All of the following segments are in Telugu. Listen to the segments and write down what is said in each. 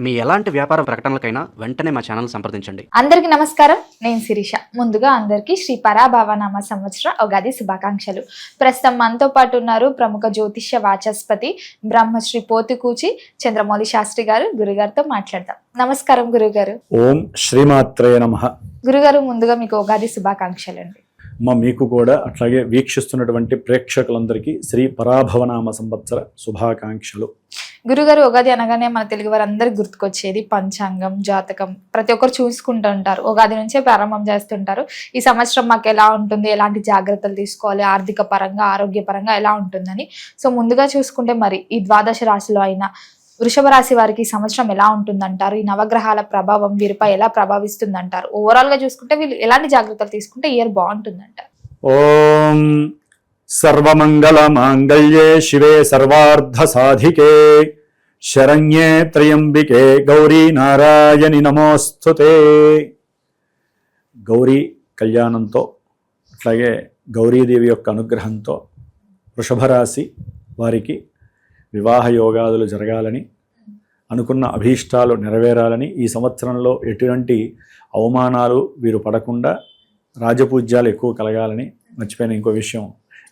మీ ఎలాంటి వ్యాపార ప్రకటనలకైనా వెంటనే మా ఛానల్ సంప్రదించండి. అందరికీ నమస్కారం, నేను శిరీష. ముందుగా అందరికీ శ్రీ పరాభవనామ సంవత్సర ఉగాది శుభాకాంక్షలు. ప్రస్తుతం మనతో పాటు ఉన్నారు ప్రముఖ జ్యోతిష్య వాచస్పతి బ్రహ్మశ్రీ పోతుకూచి చంద్రమౌళి శాస్త్రి గారు. గురుగారితో మాట్లాడదాం. నమస్కారం గురుగారు. ఓం శ్రీమాత్రే నమః. గురుగారు, ముందుగా మీకు ఉగాది శుభాకాంక్షలు అండి. మీకు కూడా అట్లాగే వీక్షిస్తున్నటువంటి ప్రేక్షకులందరికీ శ్రీ పరాభవనామ సంవత్సర శుభాకాంక్షలు. గురుగారు, ఉగాది అనగానే మన తెలుగు వారందరికి గుర్తుకొచ్చేది పంచాంగం, జాతకం. ప్రతి ఒక్కరు చూసుకుంటూ ఉంటారు, ఉగాది నుంచే ప్రారంభం చేస్తుంటారు. ఈ సంవత్సరం మాకు ఎలా ఉంటుంది, ఎలాంటి జాగ్రత్తలు తీసుకోవాలి, ఆర్థిక పరంగా ఆరోగ్యపరంగా ఎలా ఉంటుందని. సో ముందుగా చూసుకుంటే మరి ఈ ద్వాదశ రాశిలో అయినా వృషభ రాశి వారికి ఈ సంవత్సరం ఎలా ఉంటుందంటారు? ఈ నవగ్రహాల ప్రభావం వీరిపై ఎలా ప్రభావిస్తుందంటారు? ఓవరాల్ గా చూసుకుంటే వీళ్ళు ఎలాంటి జాగ్రత్తలు తీసుకుంటే ఇయర్ బాగుంటుందంటారు? ఓం సర్వమంగళ మాంగళ్యే శివే సర్వార్థ సాధికే శరణ్యే త్రయంబికే గౌరీ నారాయణి నమోస్తుతే. గౌరీ కళ్యాణంతో అట్లాగే గౌరీదేవి యొక్క అనుగ్రహంతో వృషభ రాశి వారికి వివాహ యోగాదులు జరగాలని, అనుకున్న అభీష్టాలు నెరవేరాలని, ఈ సంవత్సరంలో ఎటువంటి అవమానాలు వీరు పడకుండా రాజపూజ్యాలు ఎక్కువ కలగాలని. మర్చిపోయిన ఇంకో విషయం,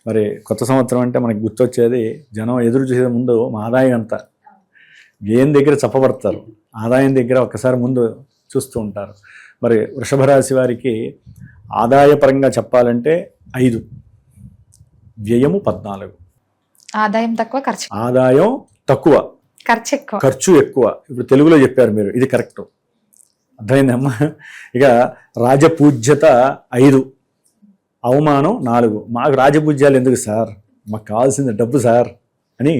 మరి కొత్త సంవత్సరం అంటే మనకి గుర్తొచ్చేది, జనం ఎదురు చూసే ముందు మా ఆదాయం అంతా వ్యయం దగ్గర చెప్పబడతారు, ఆదాయం దగ్గర ఒక్కసారి ముందు చూస్తూ ఉంటారు. మరి వృషభ రాశి వారికి ఆదాయపరంగా చెప్పాలంటే 5, వ్యయము 14. ఆదాయం తక్కువ, ఖర్చు ఆదాయం తక్కువ, ఖర్చు ఎక్కువ. ఇప్పుడు తెలుగులో చెప్పారు మీరు, ఇది కరెక్ట్, అర్థమైందమ్మా. ఇక రాజపూజ్యత 5, అవమానం 4. మాకు రాజపూజ్యాలు ఎందుకు సార్, మాకు కావాల్సింది డబ్బు సార్ అని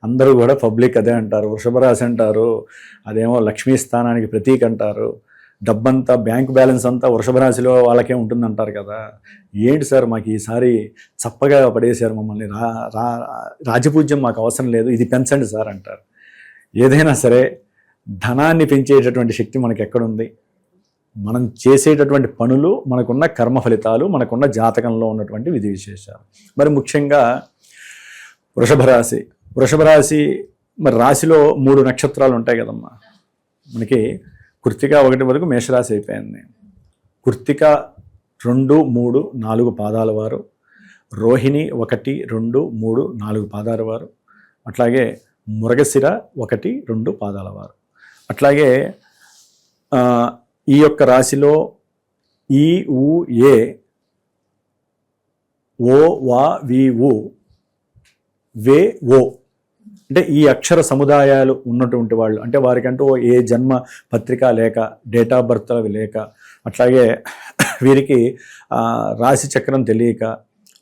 అందరూ కూడా పబ్లిక్ అదే అంటారు. వృషభ రాశి అంటారు, అదేమో లక్ష్మీ స్థానానికి ప్రతీక అంటారు. డబ్బంతా, బ్యాంక్ బ్యాలెన్స్ అంతా వృషభ రాశిలో వాళ్ళకే ఉంటుందంటారు కదా. ఏంటి సార్ మాకు ఈసారి చప్పగా పడేశారు మమ్మల్ని, రాజపూజ్యం మాకు అవసరం లేదు, ఇది పెంచండి సార్ అంటారు. ఏదైనా సరే ధనాన్ని పెంచేటటువంటి శక్తి మనకి ఎక్కడుంది? మనం చేసేటటువంటి పనులు, మనకున్న కర్మ ఫలితాలు, మనకున్న జాతకంలో ఉన్నటువంటి విధి విశేషాలు. మరి ముఖ్యంగా వృషభ రాశి మరి రాశిలో 3 నక్షత్రాలు ఉంటాయి కదమ్మా మనకి. కృత్తిక 1 వరకు మేషరాశి అయిపోయింది. కృత్తిక 2, 3, 4 పాదాల వారు, రోహిణి 1, 2, 3, 4 పాదాల వారు, అట్లాగే మృగశిర 1, 2 పాదాల వారు. అట్లాగే ఈ యొక్క రాశిలో ఈ ఊ ఏ ఓ వా వి ఊ వే ఓ అంటే ఈ అక్షర సముదాయాలు ఉన్నటువంటి వాళ్ళు, అంటే వారికంటూ ఏ జన్మ పత్రిక లేక, డేట్ ఆఫ్ బర్త్ అవి లేక, అట్లాగే వీరికి రాశి చక్రం తెలియక,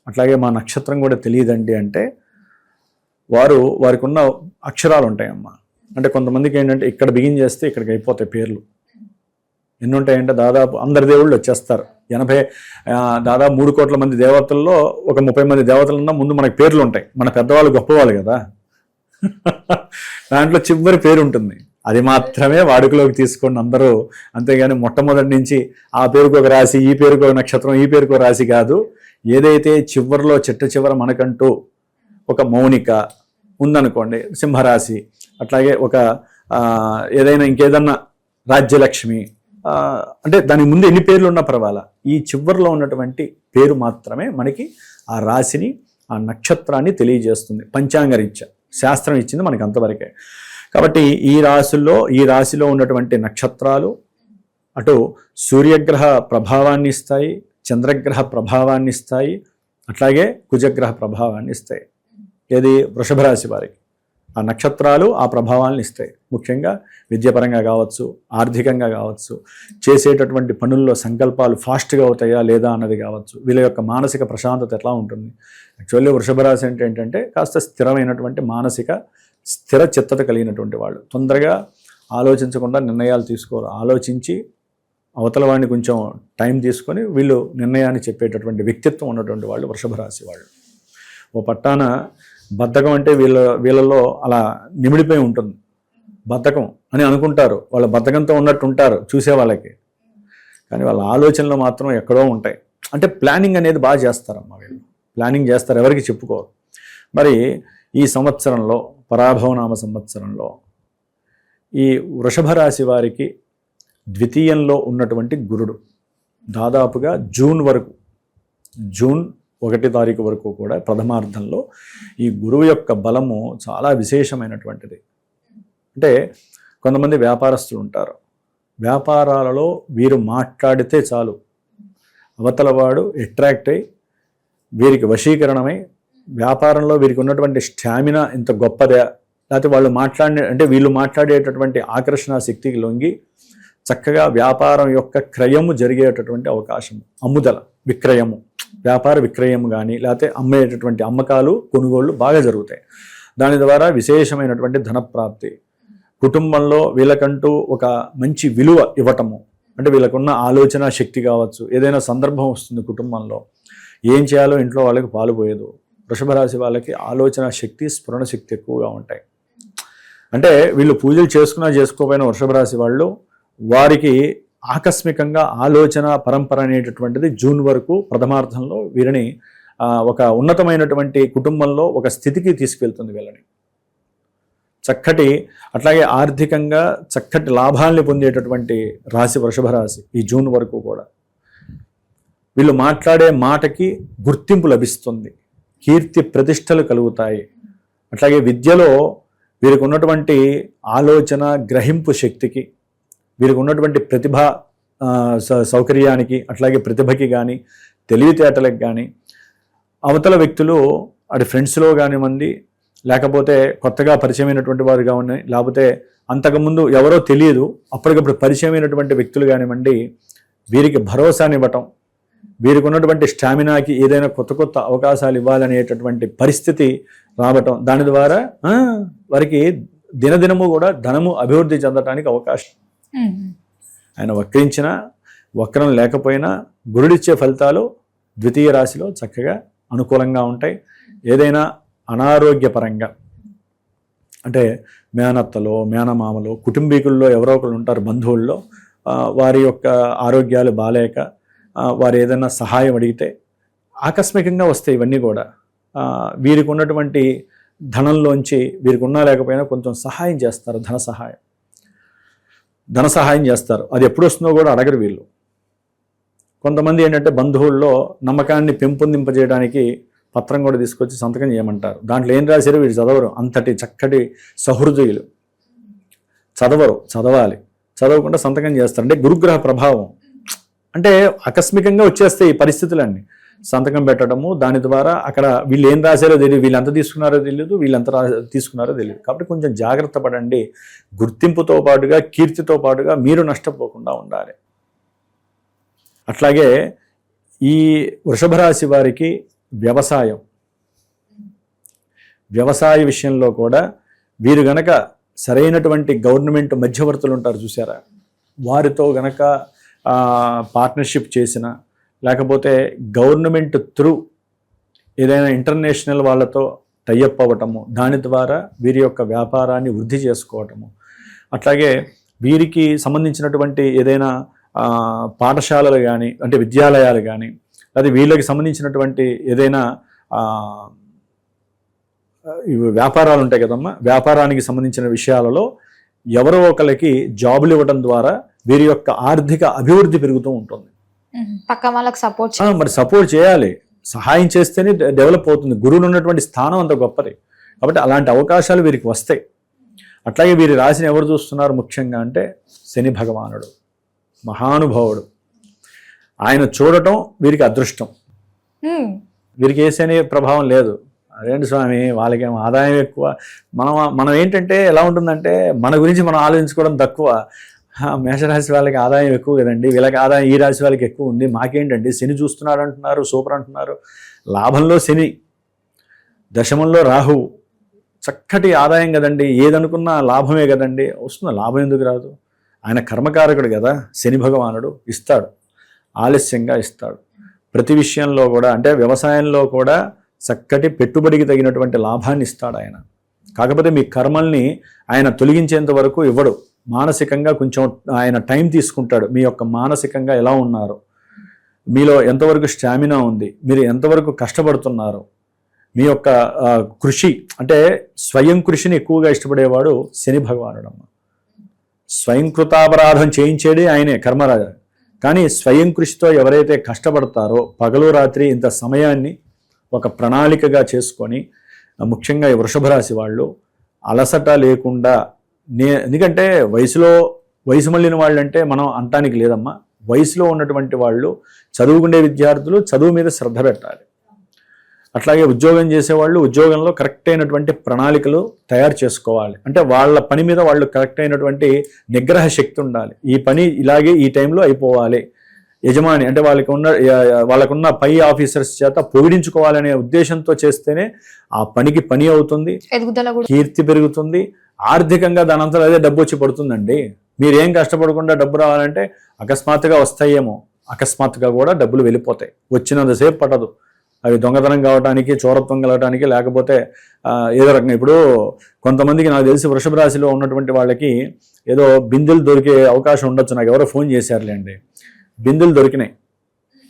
అట్లాగే మా నక్షత్రం కూడా తెలియదండి అంటే వారికి ఉన్న అక్షరాలు ఉంటాయమ్మా. అంటే కొంతమందికి ఏంటంటే ఇక్కడ బిగిన్ చేస్తే ఇక్కడికి అయిపోతాయి పేర్లు. ఎన్ని ఉంటాయంటే దాదాపు అందరి దేవుళ్ళు వచ్చేస్తారు. దాదాపు 3 కోట్ల మంది దేవతల్లో ఒక 30 మంది దేవతలున్నా ముందు మనకి పేర్లు ఉంటాయి. మన పెద్దవాళ్ళు గొప్పవాళ్ళు కదా, దాంట్లో చివరి పేరు ఉంటుంది. అది మాత్రమే వాడుకలోకి తీసుకోండి అందరూ. అంతేగాని మొట్టమొదటి నుంచి ఆ పేరుకు ఒక రాశి, ఈ పేరుకు ఒక నక్షత్రం, ఈ పేరుకు ఒక రాశి కాదు. ఏదైతే చివరిలో చివర మనకంటూ ఒక మౌనిక ఉందనుకోండి, సింహరాశి, అట్లాగే ఒక ఏదైనా ఇంకేదన్నా రాజ్యలక్ష్మి, అంటే దాని ముందు ఎన్ని పేర్లు ఉన్నా పర్వాలా, ఈ చివరిలో ఉన్నటువంటి పేరు మాత్రమే మనకి ఆ రాశిని, ఆ నక్షత్రాన్ని తెలియజేస్తుంది. పంచాంగరీత్యా శాస్త్రం ఇచ్చింది మనకి అంతవరకే. కాబట్టి ఈ రాశిలో ఉన్నటువంటి నక్షత్రాలు అటు సూర్యగ్రహ ప్రభావాన్ని ఇస్తాయి, చంద్రగ్రహ ప్రభావాన్ని ఇస్తాయి, అట్లాగే కుజగ్రహ ప్రభావాన్ని ఇస్తాయి. ఏది వృషభ రాశి వారికి ఆ నక్షత్రాలు ఆ ప్రభావాలను ఇస్తాయి. ముఖ్యంగా విద్యాపరంగా కావచ్చు, ఆర్థికంగా కావచ్చు, చేసేటటువంటి పనుల్లో సంకల్పాలు ఫాస్ట్గా అవుతాయా లేదా అన్నది కావచ్చు, వీళ్ళ యొక్క మానసిక ప్రశాంతత ఎట్లా ఉంటుంది. యాక్చువల్లీ వృషభ రాశి అంటే ఏంటంటే కాస్త స్థిరమైనటువంటి మానసిక స్థిర చిత్తత కలిగినటువంటి వాళ్ళు. తొందరగా ఆలోచించకుండా నిర్ణయాలు తీసుకోరు. ఆలోచించి అవతల వాడిని కొంచెం టైం తీసుకొని వీళ్ళు నిర్ణయాన్ని చెప్పేటటువంటి వ్యక్తిత్వం ఉన్నటువంటి వాళ్ళు వృషభ రాశి వాళ్ళు. ఓ పట్టాన బద్ధకం అంటే వీళ్ళలో అలా నిమిడిపోయి ఉంటుంది. బద్ధకం అని అనుకుంటారు, వాళ్ళ బద్ధకంతో ఉన్నట్టు ఉంటారు చూసే వాళ్ళకి, కానీ వాళ్ళ ఆలోచనలు మాత్రం ఎక్కడో ఉంటాయి. అంటే ప్లానింగ్ అనేది బాగా చేస్తారమ్మా వీళ్ళు, ప్లానింగ్ చేస్తారు, ఎవరికి చెప్పుకోరు. మరి ఈ సంవత్సరంలో పరాభవనామ సంవత్సరంలో ఈ వృషభ రాశి వారికి ద్వితీయంలో ఉన్నటువంటి గురుడు దాదాపుగా జూన్ 1 తారీఖు వరకు కూడా ప్రథమార్థంలో ఈ గురువు యొక్క బలము చాలా విశేషమైనటువంటిది. అంటే కొంతమంది వ్యాపారస్తులు ఉంటారు, వ్యాపారాలలో వీరు మాట్లాడితే చాలు అవతల వాడు అట్రాక్ట్ అయి వీరికి వశీకరణమై వ్యాపారంలో వీరికి ఉన్నటువంటి స్టామినా ఇంత గొప్పదే, లేకపోతే వీళ్ళు మాట్లాడేటటువంటి ఆకర్షణ శక్తికి లొంగి చక్కగా వ్యాపారం యొక్క క్రయము జరిగేటటువంటి అవకాశం, విక్రయము, వ్యాపార విక్రయము కానీ లేకపోతే అమ్మేటటువంటి అమ్మకాలు కొనుగోళ్లు బాగా జరుగుతాయి. దాని ద్వారా విశేషమైనటువంటి ధనప్రాప్తి, కుటుంబంలో వీళ్ళకంటూ ఒక మంచి విలువ ఇవ్వటము, అంటే వీళ్ళకున్న ఆలోచన శక్తి కావచ్చు, ఏదైనా సందర్భం వస్తుంది కుటుంబంలో ఏం చేయాలో ఇంట్లో వాళ్ళకి పాలుపోయేదు. వృషభ రాశి వాళ్ళకి ఆలోచన శక్తి, స్ఫురణ శక్తి ఎక్కువగా ఉంటాయి. అంటే వీళ్ళు పూజలు చేసుకోకపోయిన వృషభ రాశి వాళ్ళు వారికి ఆకస్మికంగా ఆలోచన పరంపర అనేటటువంటిది జూన్ వరకు ప్రథమార్థంలో వీరిని ఒక ఉన్నతమైనటువంటి కుటుంబంలో ఒక స్థితికి తీసుకెళ్తుంది వీళ్ళని. అట్లాగే ఆర్థికంగా చక్కటి లాభాల్ని పొందేటటువంటి రాశి వృషభ రాశి ఈ జూన్ వరకు కూడా. వీళ్ళు మాట్లాడే మాటకి గుర్తింపు లభిస్తుంది, కీర్తి ప్రతిష్టలు కలుగుతాయి. అట్లాగే విద్యలో వీరికి ఉన్నటువంటి ఆలోచన గ్రహింపు శక్తికి, వీరికి ఉన్నటువంటి ప్రతిభ సౌకర్యానికి, అట్లాగే ప్రతిభకి కానీ తెలివితేటలకు కానీ అవతల వ్యక్తులు అది ఫ్రెండ్స్లో కానివ్వండి, లేకపోతే కొత్తగా పరిచయమైనటువంటి వారు కానివ్వండి, లేకపోతే అంతకుముందు ఎవరో తెలియదు అప్పటికప్పుడు పరిచయమైనటువంటి వ్యక్తులు కానివ్వండి, వీరికి భరోసానివ్వటం, వీరికి ఉన్నటువంటి స్టామినాకి ఏదైనా కొత్త అవకాశాలు ఇవ్వాలనేటటువంటి పరిస్థితి రావటం, దాని ద్వారా వారికి దినదినము కూడా ధనము అభివృద్ధి చెందడానికి అవకాశం. ఆయన వక్రం లేకపోయినా గురుడిచ్చే ఫలితాలు ద్వితీయ రాశిలో చక్కగా అనుకూలంగా ఉంటాయి. ఏదైనా అనారోగ్యపరంగా అంటే మేనత్తలో, మేనమామలో, కుటుంబీకుల్లో ఎవరో ఒకరు ఉంటారు, బంధువుల్లో, వారి యొక్క ఆరోగ్యాలు బాలేక వారు ఏదైనా సహాయం అడిగితే ఆకస్మికంగా వస్తాయి. ఇవన్నీ కూడా వీరికి ఉన్నటువంటి ధనంలోంచి వీరికి ఉన్నా లేకపోయినా కొంచెం సహాయం చేస్తారు, ధన సహాయం చేస్తారు. అది ఎప్పుడు వస్తుందో కూడా అడగరు వీళ్ళు. కొంతమంది ఏంటంటే బంధువుల్లో నమ్మకాన్ని పెంపొందింపజేయడానికి పత్రం కూడా తీసుకొచ్చి సంతకం చేయమంటారు. దాంట్లో ఏం రాశారో వీళ్ళు చదవరు. అంతటి చక్కటి సహృదయులు చదవాలి, చదవకుండా సంతకం చేస్తారు. అంటే గురుగ్రహ ప్రభావం. అంటే ఆకస్మికంగా వచ్చేస్తాయి ఈ పరిస్థితులన్నీ. సంతకం పెట్టడము, దాని ద్వారా అక్కడ వీళ్ళు ఏం రాశారో తెలియదు, వీళ్ళు ఎంత తీసుకున్నారో తెలియదు, తీసుకున్నారో తెలియదు. కాబట్టి కొంచెం జాగ్రత్త పడండి. గుర్తింపుతో పాటుగా, కీర్తితో పాటుగా మీరు నష్టపోకుండా ఉండాలి. అట్లాగే ఈ వృషభ రాశి వారికి వ్యవసాయ విషయంలో కూడా వీరు గనక సరైనటువంటి గవర్నమెంట్ మధ్యవర్తులు ఉంటారు చూసారా, వారితో గనక పార్ట్నర్షిప్ చేసిన, లేకపోతే గవర్నమెంట్ త్రూ ఏదైనా ఇంటర్నేషనల్ వాళ్ళతో టైఅప్ అవ్వటము, దాని ద్వారా వీరి యొక్క వ్యాపారాన్ని వృద్ధి చేసుకోవటము, అట్లాగే వీరికి సంబంధించినటువంటి ఏదైనా పాఠశాలలు కానీ, అంటే విద్యాలయాలు కానీ, లేదా వీళ్ళకి సంబంధించినటువంటి ఏదైనా వ్యాపారాలు ఉంటాయి కదమ్మా, వ్యాపారానికి సంబంధించిన విషయాలలో ఎవరో ఒకరికి జాబులు ఇవ్వడం ద్వారా వీరి యొక్క ఆర్థిక అభివృద్ధి పెరుగుతూ ఉంటుంది. పక్క వాళ్ళకి మరి సపోర్ట్ చేయాలి, సహాయం చేస్తేనే డెవలప్ అవుతుంది. గురువులు ఉన్నటువంటి స్థానం అంత గొప్పది. కాబట్టి అలాంటి అవకాశాలు వీరికి వస్తాయి. అట్లాగే వీరి రాశిని ఎవరు చూస్తున్నారు ముఖ్యంగా అంటే శని భగవానుడు, మహానుభావుడు. ఆయన చూడటం వీరికి అదృష్టం. వీరికి ఏ శని ప్రభావం లేదు. అదేంటి స్వామి, వాళ్ళకేమో ఆదాయం ఎక్కువ. మనం ఏంటంటే ఎలా ఉంటుందంటే మన గురించి మనం ఆలోచించుకోవడం తక్కువ. మేషరాశి వాళ్ళకి ఆదాయం ఎక్కువ కదండి, వీళ్ళకి ఆదాయం ఈ రాశి వాళ్ళకి ఎక్కువ ఉంది, మాకేంటండి శని చూస్తున్నాడు అంటున్నారు, సూపర్ అంటున్నారు. లాభంలో శని, దశమంలో రాహువు, చక్కటి ఆదాయం కదండి, ఏదనుకున్నా లాభమే కదండి. వస్తుంది, లాభం ఎందుకు రాదు? ఆయన కర్మకారకుడు కదా శని భగవానుడు, ఇస్తాడు, ఆలస్యంగా ఇస్తాడు. ప్రతి విషయంలో కూడా, అంటే వ్యవసాయంలో కూడా చక్కటి పెట్టుబడికి తగినటువంటి లాభాన్ని ఇస్తాడు ఆయన. కాకపోతే మీ కర్మల్ని ఆయన తొలగించేంత వరకు ఇవ్వడు. మానసికంగా కొంచెం ఆయన టైం తీసుకుంటాడు. మీ యొక్క మానసికంగా ఎలా ఉన్నారు, మీలో ఎంతవరకు స్టామినా ఉంది, మీరు ఎంతవరకు కష్టపడుతున్నారు, మీ యొక్క కృషి, అంటే స్వయం కృషిని ఎక్కువగా ఇష్టపడేవాడు శని భగవానుడమ్మ. స్వయంకృతాపరాధం చేయించేది ఆయనే కర్మరాజు. కానీ స్వయం కృషితో ఎవరైతే కష్టపడతారో పగలు రాత్రి ఇంత సమయాన్ని ఒక ప్రణాళికగా చేసుకొని, ముఖ్యంగా ఈ వృషభ రాశి వాళ్ళు అలసట లేకుండా, ఎందుకంటే వయసు మళ్ళిన వాళ్ళు అంటే మనం అంటానికి లేదమ్మా. వయసులో ఉన్నటువంటి వాళ్ళు, చదువుకునే విద్యార్థులు చదువు మీద శ్రద్ధ పెట్టాలి. అట్లాగే ఉద్యోగం చేసేవాళ్ళు ఉద్యోగంలో కరెక్ట్ అయినటువంటి ప్రణాళికలు తయారు చేసుకోవాలి. అంటే వాళ్ళ పని మీద వాళ్ళు కరెక్ట్ అయినటువంటి నిగ్రహ శక్తి ఉండాలి. ఈ పని ఇలాగే ఈ టైంలో అయిపోవాలి. యజమాని అంటే వాళ్ళకున్న పై ఆఫీసర్స్ చేత పొగిడించుకోవాలనే ఉద్దేశంతో చేస్తేనే ఆ పనికి పని అవుతుంది, కీర్తి పెరుగుతుంది, ఆర్థికంగా దానంతా అదే డబ్బు వచ్చి పడుతుందండి. మీరేం కష్టపడకుండా డబ్బు రావాలంటే అకస్మాత్తుగా వస్తాయేమో, అకస్మాత్తుగా కూడా డబ్బులు వెళ్ళిపోతాయి. వచ్చినంతసేపు పట్టదు. అవి దొంగతనం కావడానికి, చోరత్వం కలగడానికి, లేకపోతే ఏదో రకంగా. ఇప్పుడు కొంతమందికి నాకు తెలిసి వృషభ రాశిలో ఉన్నటువంటి వాళ్ళకి ఏదో బిందులు దొరికే అవకాశం ఉండొచ్చు. నాకు ఎవరో ఫోన్ చేశారులేండి. బిందులు దొరికినాయి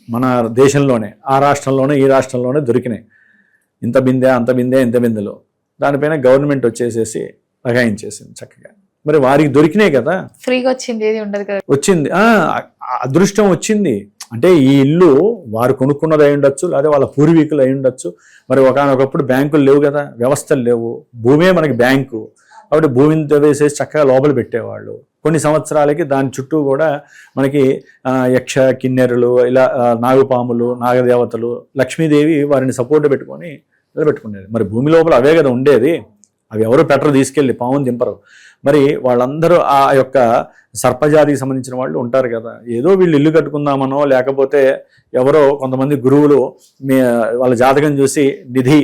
మన దేశంలోనే, ఆ రాష్ట్రంలోనే ఈ రాష్ట్రంలోనే దొరికినాయి. ఇంత బిందె అంత బిందె ఇంత బిందెలు. దానిపైన గవర్నమెంట్ వచ్చేసేసి లగాయించేసింది చక్కగా. మరి వారికి దొరికినాయి కదా, ఫ్రీగా వచ్చింది, ఏది ఉండదు కదా, వచ్చింది. అదృష్టం వచ్చింది. అంటే ఈ ఇల్లు వారు కొనుక్కున్నది అయి ఉండొచ్చు, లేదా వాళ్ళ పూర్వీకులు అయి ఉండొచ్చు. మరి ఒకనొకప్పుడు బ్యాంకులు లేవు కదా, వ్యవస్థలు లేవు, భూమే మనకి బ్యాంకు. కాబట్టి భూమిని వేసేసి చక్కగా లోపల పెట్టేవాళ్ళు. కొన్ని సంవత్సరాలకి దాని చుట్టూ కూడా మనకి యక్ష కిన్నెరులు, ఇలా నాగుపాములు, నాగదేవతలు, లక్ష్మీదేవి వారిని సపోర్ట్ పెట్టుకొని నిలబెట్టుకునేది. మరి భూమి లోపల అవే కదా ఉండేది. అవి ఎవరు పెట్టరు, తీసుకెళ్ళి పాముని దింపరు. మరి వాళ్ళందరూ ఆ యొక్క సర్పజాతికి సంబంధించిన వాళ్ళు ఉంటారు కదా. ఏదో వీళ్ళు ఇల్లు కట్టుకుందామనో, లేకపోతే ఎవరో కొంతమంది గురువులు వాళ్ళ జాతకం చూసి నిధి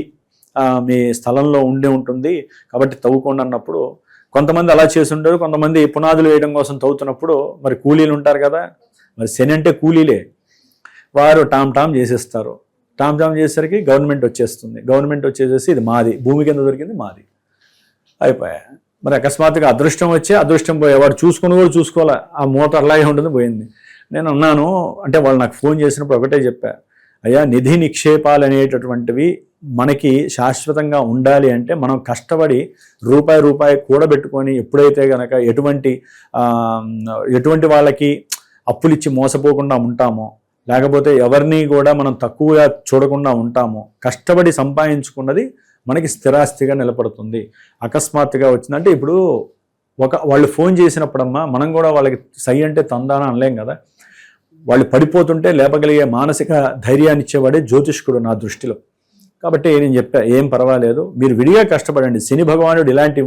మీ స్థలంలో ఉండే ఉంటుంది కాబట్టి తవ్వుకోండి అన్నప్పుడు కొంతమంది అలా చేసి ఉంటారు. కొంతమంది పునాదులు వేయడం కోసం తవ్వుతున్నప్పుడు మరి కూలీలు ఉంటారు కదా, మరి శని అంటే కూలీలే, వారు టామ్ చేసేస్తారు. టామ్ చేసేసరికి గవర్నమెంట్ వచ్చేస్తుంది. గవర్నమెంట్ వచ్చేసేసి ఇది మాది, భూమి కింద దొరికింది మాది, అయిపోయా. మరి అకస్మాత్తుగా అదృష్టం వచ్చి అదృష్టం పోయే వాడు చూసుకుని కూడా చూసుకోవాలి, ఆ మూత అలాగే ఉంటుంది, పోయింది. నేను అన్నాను, అంటే వాళ్ళు నాకు ఫోన్ చేసినప్పుడు ఒకటే చెప్పా, అయ్యా నిధి నిక్షేపాలు అనేటటువంటివి మనకి శాశ్వతంగా ఉండాలి అంటే మనం కష్టపడి రూపాయి కూడబెట్టుకొని ఎప్పుడైతే కనుక ఎటువంటి వాళ్ళకి అప్పులిచ్చి మోసపోకుండా ఉంటామో, లేకపోతే ఎవరిని కూడా మనం తక్కువగా చూడకుండా ఉంటామో, కష్టపడి సంపాదించుకున్నది మనకి స్థిరాస్తిగా నిలబడుతుంది. అకస్మాత్తుగా వచ్చిందంటే ఇప్పుడు వాళ్ళు ఫోన్ చేసినప్పుడమ్మా మనం కూడా వాళ్ళకి సై అంటే తందానా అనలేం కదా. వాళ్ళు పడిపోతుంటే లేపగలిగే మానసిక ధైర్యాన్ని ఇచ్చేవాడే జ్యోతిష్కుడు నా దృష్టిలో. కాబట్టి నేను చెప్పా, ఏం పర్వాలేదు, మీరు విడిగా కష్టపడండి. శని భగవానుడు ఇలాంటివి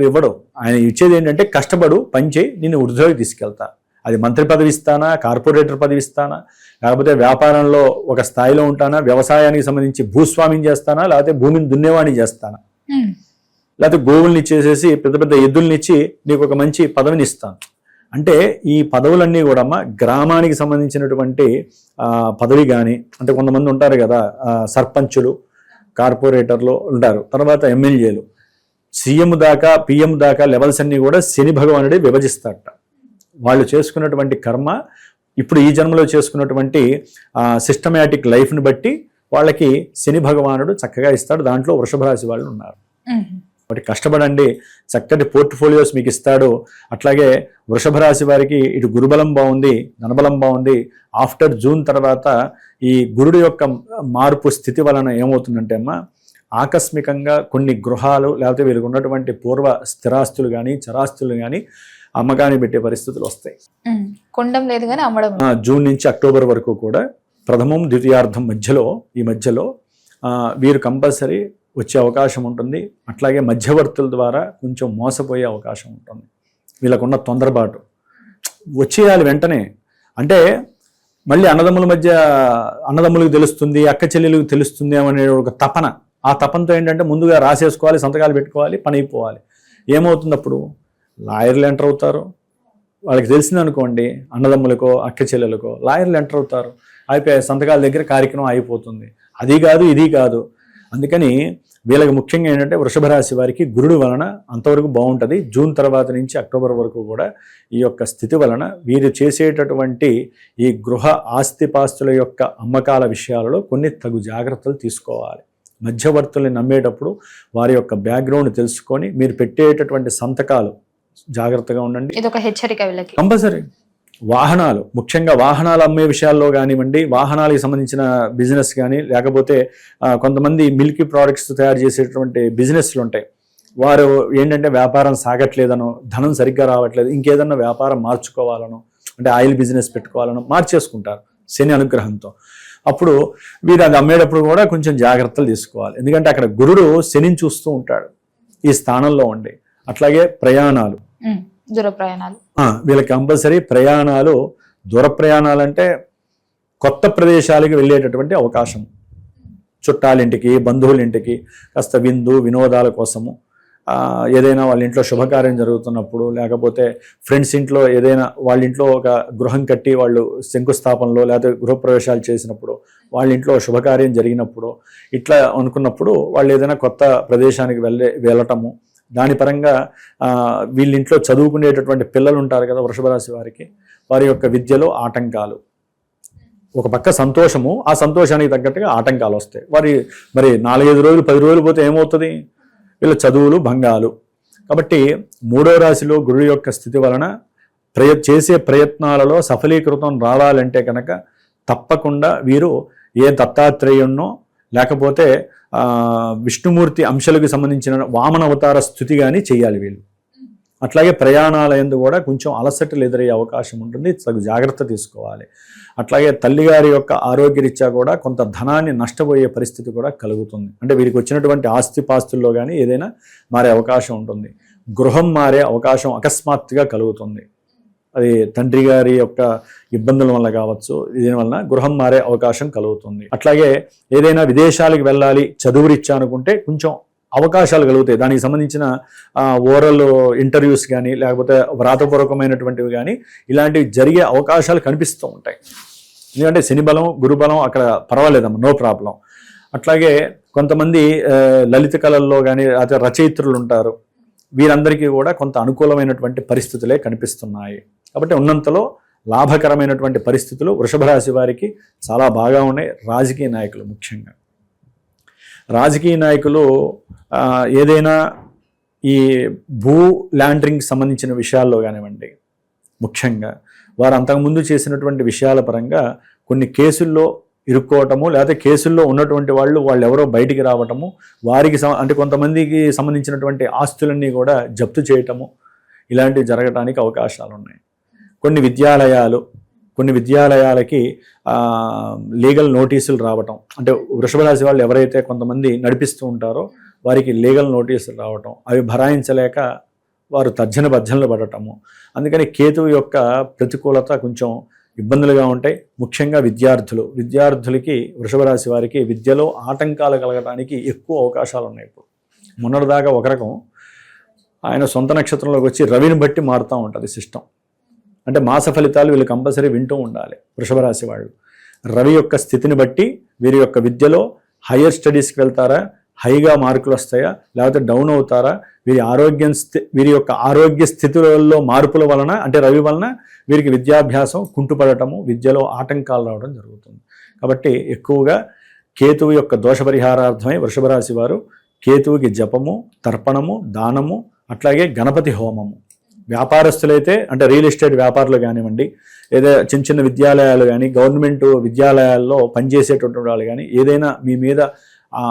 ఇవ్వడు. ఆయన ఇచ్చేది ఏంటంటే కష్టపడు, పనిచేయి, నిన్ను వృద్ధిలోకి తీసుకెళ్తా. అది మంత్రి పదవి ఇస్తానా, కార్పొరేటర్ పదవి ఇస్తానా, లేకపోతే వ్యాపారంలో ఒక స్థాయిలో ఉంటానా, వ్యవసాయానికి సంబంధించి భూస్వామ్యం చేస్తానా, లేకపోతే భూమిని దున్నేవాణి చేస్తానా, లేకపోతే గోవుల్ని ఇచ్చేసేసి పెద్ద పెద్ద ఎద్దుల్ని ఇచ్చి నీకు ఒక మంచి పదవిని ఇస్తాను అంటే ఈ పదవులన్నీ కూడా గ్రామానికి సంబంధించినటువంటి పదవి కానీ, అంటే కొంతమంది ఉంటారు కదా సర్పంచులు, కార్పొరేటర్లు ఉంటారు, తర్వాత ఎమ్మెల్యేలు, సీఎం దాకా పిఎం దాకా లెవెల్స్ అన్నీ కూడా శని భగవానుడే విభజిస్తారట. వాళ్ళు చేసుకున్నటువంటి కర్మ ఇప్పుడు ఈ జన్మలో చేసుకున్నటువంటి సిస్టమేటిక్ లైఫ్ని బట్టి వాళ్ళకి శని భగవానుడు చక్కగా ఇస్తాడు. దాంట్లో వృషభ రాశి వాళ్ళు ఉన్నారు. కాబట్టి కష్టపడండి, చక్కటి పోర్ట్ఫోలియోస్ మీకు ఇస్తాడు. అట్లాగే వృషభ రాశి వారికి ఇటు గురుబలం బాగుంది, ధనబలం బాగుంది. ఆఫ్టర్ జూన్ తర్వాత ఈ గురుడు యొక్క మార్పు స్థితి వలన ఏమవుతుందంటే అమ్మా, ఆకస్మికంగా కొన్ని గృహాలు లేకపోతే వీరికి ఉన్నటువంటి పూర్వ స్థిరాస్తులు కానీ చరాస్తులు కానీ అమ్మకాన్ని పెట్టే పరిస్థితులు వస్తాయి. కొండం లేదు కానీ అమ్మడం. జూన్ నుంచి అక్టోబర్ వరకు కూడా ప్రథమం ద్వితీయార్థం ఈ మధ్యలో వీరు కంపల్సరీ వచ్చే అవకాశం ఉంటుంది. అట్లాగే మధ్యవర్తుల ద్వారా కొంచెం మోసపోయే అవకాశం ఉంటుంది. వీళ్ళకున్న తొందరపాటు వచ్చేయాలి వెంటనే. అంటే మళ్ళీ అన్నదమ్ములకు తెలుస్తుంది, అక్క చెల్లెలకు తెలుస్తుంది అనే ఒక తపన. ఆ తపనతో ఏంటంటే ముందుగా రాసేసుకోవాలి, సంతకాలు పెట్టుకోవాలి, పని అయిపోవాలి. ఏమవుతుంది అప్పుడు? లాయర్లు ఎంటర్ అవుతారు. వాళ్ళకి తెలిసింది అనుకోండి, అన్నదమ్ములకో అక్క చెల్లెలకో లాయర్లు ఎంటర్ అవుతారు. అయిపోయి సంతకాల దగ్గర కార్యక్రమం అయిపోతుంది. అది కాదు ఇది కాదు. అందుకని వీళ్ళకి ముఖ్యంగా ఏంటంటే వృషభ రాశి వారికి గురుడు వలన అంతవరకు బాగుంటుంది. జూన్ తర్వాత నుంచి అక్టోబర్ వరకు కూడా ఈ యొక్క స్థితి వలన వీరు చేసేటటువంటి ఈ గృహ ఆస్తిపాస్తుల యొక్క అమ్మకాల విషయాలలో కొన్ని తగు జాగ్రత్తలు తీసుకోవాలి. మధ్యవర్తుల్ని నమ్మేటప్పుడు వారి యొక్క బ్యాక్గ్రౌండ్ తెలుసుకొని మీరు పెట్టేటటువంటి సంతకాలు జాగ్రత్తగా ఉండండి. ఇది ఒక హెచ్చరిక వీళ్ళకి. కంపల్సరీ. వాహనాలు, ముఖ్యంగా వాహనాలు అమ్మే విషయాల్లో కానివ్వండి, వాహనాలకు సంబంధించిన బిజినెస్ కానీ, లేకపోతే కొంతమంది మిల్కీ ప్రోడక్ట్స్ తయారు చేసేటువంటి బిజినెస్లు ఉంటాయి. వారు ఏంటంటే వ్యాపారం సాగట్లేదనో, ధనం సరిగ్గా రావట్లేదు, ఇంకేదన్నా వ్యాపారం మార్చుకోవాలనో, అంటే ఆయిల్ బిజినెస్ పెట్టుకోవాలనో మార్చేసుకుంటారు శని అనుగ్రహంతో. అప్పుడు వీరు అది అమ్మేటప్పుడు కూడా కొంచెం జాగ్రత్తలు తీసుకోవాలి. ఎందుకంటే అక్కడ గురుడు శనిని చూస్తూ ఉంటాడు ఈ స్థానంలో ఉండి. అట్లాగే ప్రయాణాలు, దూర ప్రయాణాలు, వీళ్ళకి కంపల్సరీ ప్రయాణాలు. దూర ప్రయాణాలు అంటే కొత్త ప్రదేశాలకు వెళ్ళేటటువంటి అవకాశం, చుట్టాలింటికి, బంధువుల ఇంటికి కాస్త విందు వినోదాల కోసము, ఏదైనా వాళ్ళ ఇంట్లో శుభకార్యం జరుగుతున్నప్పుడు, లేకపోతే ఫ్రెండ్స్ ఇంట్లో ఏదైనా వాళ్ళ ఇంట్లో ఒక గృహం కట్టి వాళ్ళు శంకుస్థాపనలో లేకపోతే గృహప్రవేశాలు చేసినప్పుడు, వాళ్ళ ఇంట్లో శుభకార్యం జరిగినప్పుడు, ఇట్లా అనుకున్నప్పుడు వాళ్ళు ఏదైనా కొత్త ప్రదేశానికి వెళ్ళటము. దాని పరంగా వీళ్ళింట్లో చదువుకునేటటువంటి పిల్లలు ఉంటారు కదా వృషభ రాశి వారికి, వారి యొక్క విద్యలో ఆటంకాలు. ఒక పక్క సంతోషము, ఆ సంతోషానికి తగ్గట్టుగా ఆటంకాలు వస్తాయి. మరి 4-5 రోజులు 10 రోజులు పోతే ఏమవుతుంది? వీళ్ళ చదువులు భంగాలు. కాబట్టి 3వ రాశిలో గురుడు యొక్క స్థితి వలన చేసే ప్రయత్నాలలో సఫలీకృతం రావాలంటే కనుక తప్పకుండా వీరు ఏ దత్తాత్రేయున్నో లేకపోతే విష్ణుమూర్తి అంశాలకు సంబంధించిన వామన అవతార స్థుతి కానీ చేయాలి వీళ్ళు. అట్లాగే ప్రయాణాల యందు కూడా కొంచెం అలసటలు ఎదురయ్యే అవకాశం ఉంటుంది, తగు జాగ్రత్త తీసుకోవాలి. అట్లాగే తల్లిగారి యొక్క ఆరోగ్యరీత్యా కూడా కొంత ధనాన్ని నష్టపోయే పరిస్థితి కూడా కలుగుతుంది. అంటే వీరికి వచ్చినటువంటి ఆస్తిపాస్తుల్లో కానీ ఏదైనా మారే అవకాశం ఉంటుంది. గృహం మారే అవకాశం అకస్మాత్తుగా కలుగుతుంది. అది తండ్రి గారి యొక్క ఇబ్బందుల వల్ల కావచ్చు, దీనివల్ల గృహం మారే అవకాశం కలుగుతుంది. అట్లాగే ఏదైనా విదేశాలకు వెళ్ళాలి చదువురీత్యా అనుకుంటే కొంచెం అవకాశాలు కలుగుతాయి. దానికి సంబంధించిన ఓరల్ ఇంటర్వ్యూస్ కానీ లేకపోతే వ్రాతపూర్వకమైనటువంటివి కానీ ఇలాంటివి జరిగే అవకాశాలు కనిపిస్తూ ఉంటాయి. ఎందుకంటే శని బలం గురుబలం అక్కడ పర్వాలేదమ్మా, నో ప్రాబ్లం. అట్లాగే కొంతమంది లలిత కళల్లో కానీ లేకపోతే రచయిత్రులు ఉంటారు, వీరందరికీ కూడా కొంత అనుకూలమైనటువంటి పరిస్థితులే కనిపిస్తున్నాయి. కాబట్టి ఉన్నంతలో లాభకరమైనటువంటి పరిస్థితులు వృషభ రాశి వారికి చాలా బాగా ఉన్నాయి. రాజకీయ నాయకులు, ముఖ్యంగా రాజకీయ నాయకులు ఏదైనా ఈ భూ ల్యాండరింగ్ సంబంధించిన విషయాల్లో కానివ్వండి, ముఖ్యంగా వారు అంతకుముందు చేసినటువంటి విషయాల పరంగా కొన్ని కేసుల్లో ఇరుక్కోవటము, లేకపోతే కేసుల్లో ఉన్నటువంటి వాళ్ళు ఎవరో బయటికి రావటము, వారికి అంటే కొంతమందికి సంబంధించినటువంటి ఆస్తులన్నీ కూడా జప్తు చేయటము, ఇలాంటివి జరగడానికి అవకాశాలు ఉన్నాయి. కొన్ని విద్యాలయాలకి లీగల్ నోటీసులు రావటం, అంటే వృషభ రాశి వాళ్ళు ఎవరైతే కొంతమంది నడిపిస్తూ ఉంటారో వారికి లీగల్ నోటీసులు రావటం, అవి భరాయించలేక వారు తర్జనభర్జనలు పడటము. అందుకని కేతువు యొక్క ప్రతికూలత కొంచెం ఇబ్బందులుగా ఉంటాయి. ముఖ్యంగా విద్యార్థులకి వృషభ రాశి వారికి విద్యలో ఆటంకాలు కలగడానికి ఎక్కువ అవకాశాలు ఉన్నాయి. ఇప్పుడు మొన్నటిదాకా ఒక రకం, ఆయన సొంత నక్షత్రంలోకి వచ్చి రవిని బట్టి మారుతూ ఉంటుంది సిస్టమ్. అంటే మాస ఫలితాలు వీళ్ళు కంపల్సరీ వింటూ ఉండాలి వృషభ రాశి వాళ్ళు. రవి యొక్క స్థితిని బట్టి వీరి యొక్క విద్యలో హయ్యర్ స్టడీస్కి వెళ్తారా, హైగా మార్కులు వస్తాయా, లేకపోతే డౌన్ అవుతారా, వీరి యొక్క ఆరోగ్య స్థితులలో మార్పుల వలన, అంటే రవి వలన వీరికి విద్యాభ్యాసం కుంటుపడటము, విద్యలో ఆటంకాలు రావడం జరుగుతుంది. కాబట్టి ఎక్కువగా కేతువు యొక్క దోష పరిహారార్థమై వృషభ రాశి వారు కేతువుకి జపము, తర్పణము, దానము, అట్లాగే గణపతి హోమము. వ్యాపారస్తులైతే అంటే రియల్ ఎస్టేట్ వ్యాపారులు కానివ్వండి, ఏదో చిన్న విద్యాలయాలు కానీ, గవర్నమెంట్ విద్యాలయాల్లో పనిచేసేటటువంటి వాళ్ళు కానీ, ఏదైనా మీ మీద